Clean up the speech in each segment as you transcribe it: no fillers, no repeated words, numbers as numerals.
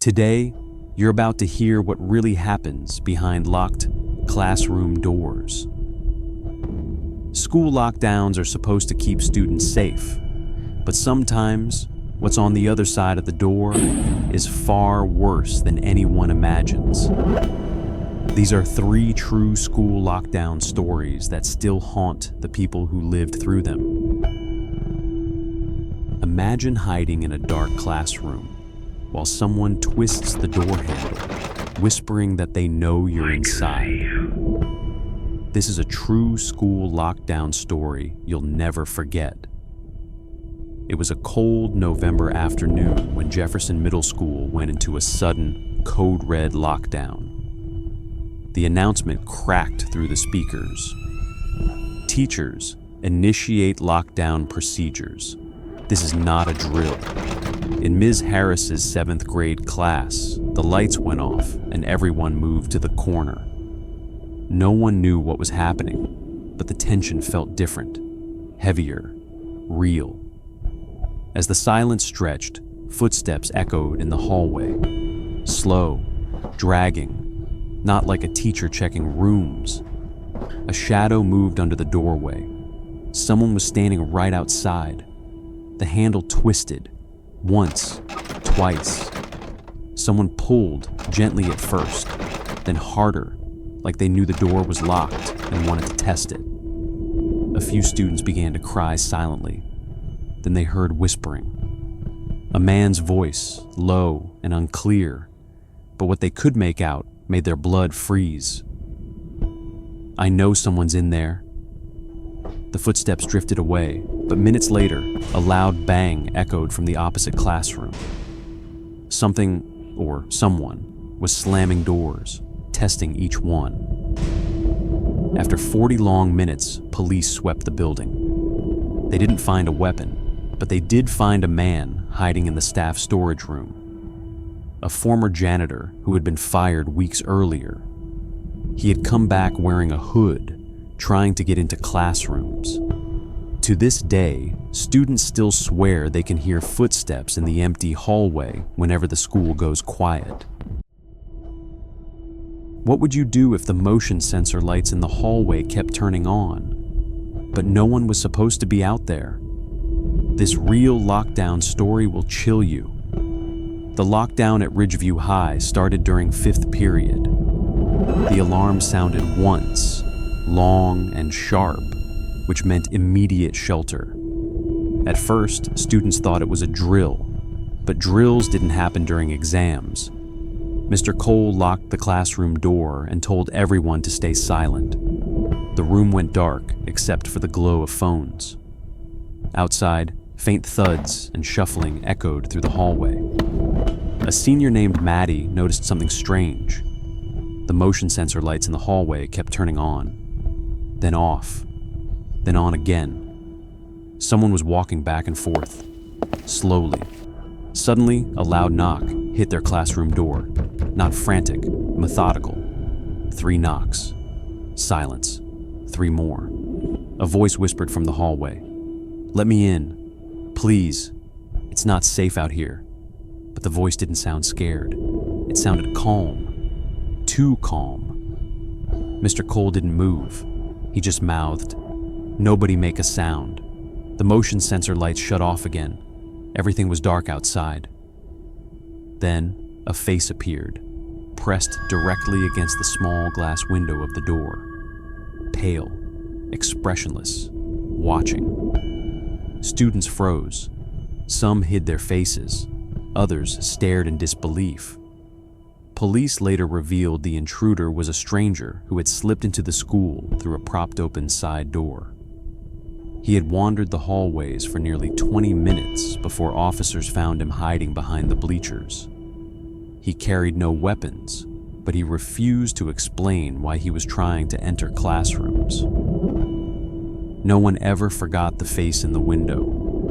Today, you're about to hear what really happens behind locked classroom doors. School lockdowns are supposed to keep students safe, but sometimes what's on the other side of the door is far worse than anyone imagines. These are 3 true school lockdown stories that still haunt the people who lived through them. Imagine hiding in a dark classroom while someone twists the door handle, whispering that they know you're inside. This is a true school lockdown story you'll never forget. It was a cold November afternoon when Jefferson Middle School went into a sudden code red lockdown. The announcement cracked through the speakers. Teachers, initiate lockdown procedures. This is not a drill. In Ms. Harris's 7th grade class, the lights went off and everyone moved to the corner. No one knew what was happening, but the tension felt different, heavier, real. As the silence stretched, footsteps echoed in the hallway. Slow, dragging, not like a teacher checking rooms. A shadow moved under the doorway. Someone was standing right outside. The handle twisted, once, twice. Someone pulled gently at first, then harder, like they knew the door was locked and wanted to test it. A few students began to cry silently. Then they heard whispering. A man's voice, low and unclear, but what they could make out made their blood freeze. "I know someone's in there." The footsteps drifted away, but minutes later, a loud bang echoed from the opposite classroom. Something, or someone, was slamming doors, testing each one. After 40 long minutes, police swept the building. They didn't find a weapon, but they did find a man hiding in the staff storage room. A former janitor who had been fired weeks earlier. He had come back wearing a hood, trying to get into classrooms. To this day, students still swear they can hear footsteps in the empty hallway whenever the school goes quiet. What would you do if the motion sensor lights in the hallway kept turning on, but no one was supposed to be out there? This real lockdown story will chill you. The lockdown at Ridgeview High started during 5th period. The alarm sounded once, long and sharp, which meant immediate shelter. At first, students thought it was a drill, but drills didn't happen during exams. Mr. Cole locked the classroom door and told everyone to stay silent. The room went dark except for the glow of phones. Outside, faint thuds and shuffling echoed through the hallway. A senior named Maddie noticed something strange. The motion sensor lights in the hallway kept turning on, then off, then on again. Someone was walking back and forth, slowly. Suddenly, a loud knock hit their classroom door. Not frantic, methodical. 3 knocks. Silence. 3 more. A voice whispered from the hallway. "Let me in. Please. It's not safe out here." But the voice didn't sound scared. It sounded calm. Too calm. Mr. Cole didn't move. He just mouthed, "Nobody make a sound." The motion sensor lights shut off again. Everything was dark outside. Then, a face appeared, pressed directly against the small glass window of the door. Pale, expressionless, watching. Students froze. Some hid their faces. Others stared in disbelief. Police later revealed the intruder was a stranger who had slipped into the school through a propped-open side door. He had wandered the hallways for nearly 20 minutes before officers found him hiding behind the bleachers. He carried no weapons, but he refused to explain why he was trying to enter classrooms. No one ever forgot the face in the window.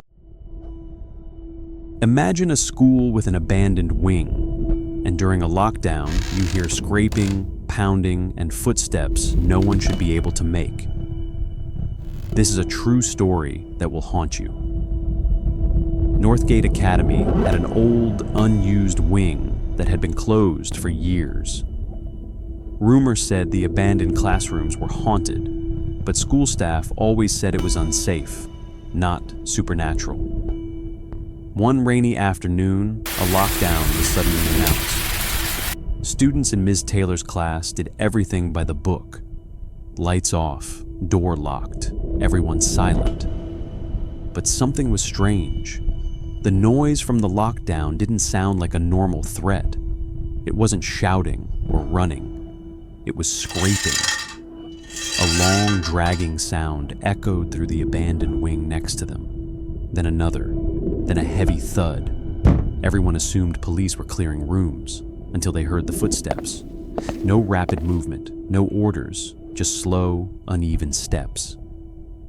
Imagine a school with an abandoned wing, and during a lockdown, you hear scraping, pounding, and footsteps no one should be able to make. This is a true story that will haunt you. Northgate Academy had an old, unused wing that had been closed for years. Rumors said the abandoned classrooms were haunted, but school staff always said it was unsafe, not supernatural. One rainy afternoon, a lockdown was suddenly announced. Students in Ms. Taylor's class did everything by the book. Lights off, door locked, everyone silent. But something was strange. The noise from the lockdown didn't sound like a normal threat. It wasn't shouting or running. It was scraping. A long, dragging sound echoed through the abandoned wing next to them. Then another, then a heavy thud. Everyone assumed police were clearing rooms until they heard the footsteps. No rapid movement, no orders, just slow, uneven steps.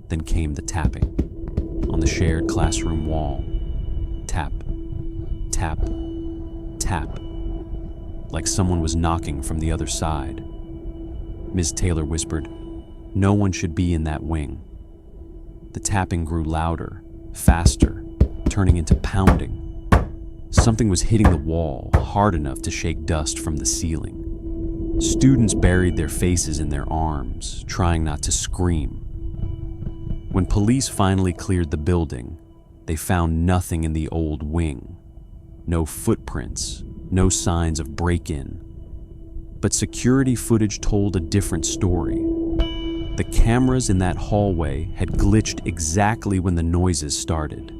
Then came the tapping on the shared classroom wall. Tap, tap, tap, like someone was knocking from the other side. Ms. Taylor whispered, "No one should be in that wing." The tapping grew louder, faster, turning into pounding. Something was hitting the wall hard enough to shake dust from the ceiling. Students buried their faces in their arms, trying not to scream. When police finally cleared the building, they found nothing in the old wing. No footprints, no signs of break-in. But security footage told a different story. The cameras in that hallway had glitched exactly when the noises started.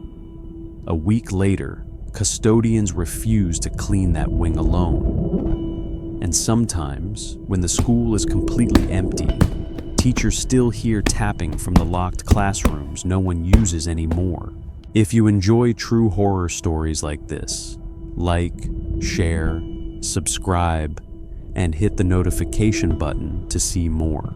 A week later, custodians refused to clean that wing alone. And sometimes, when the school is completely empty, teachers still hear tapping from the locked classrooms no one uses anymore. If you enjoy true horror stories like this, like, share, subscribe, and hit the notification button to see more.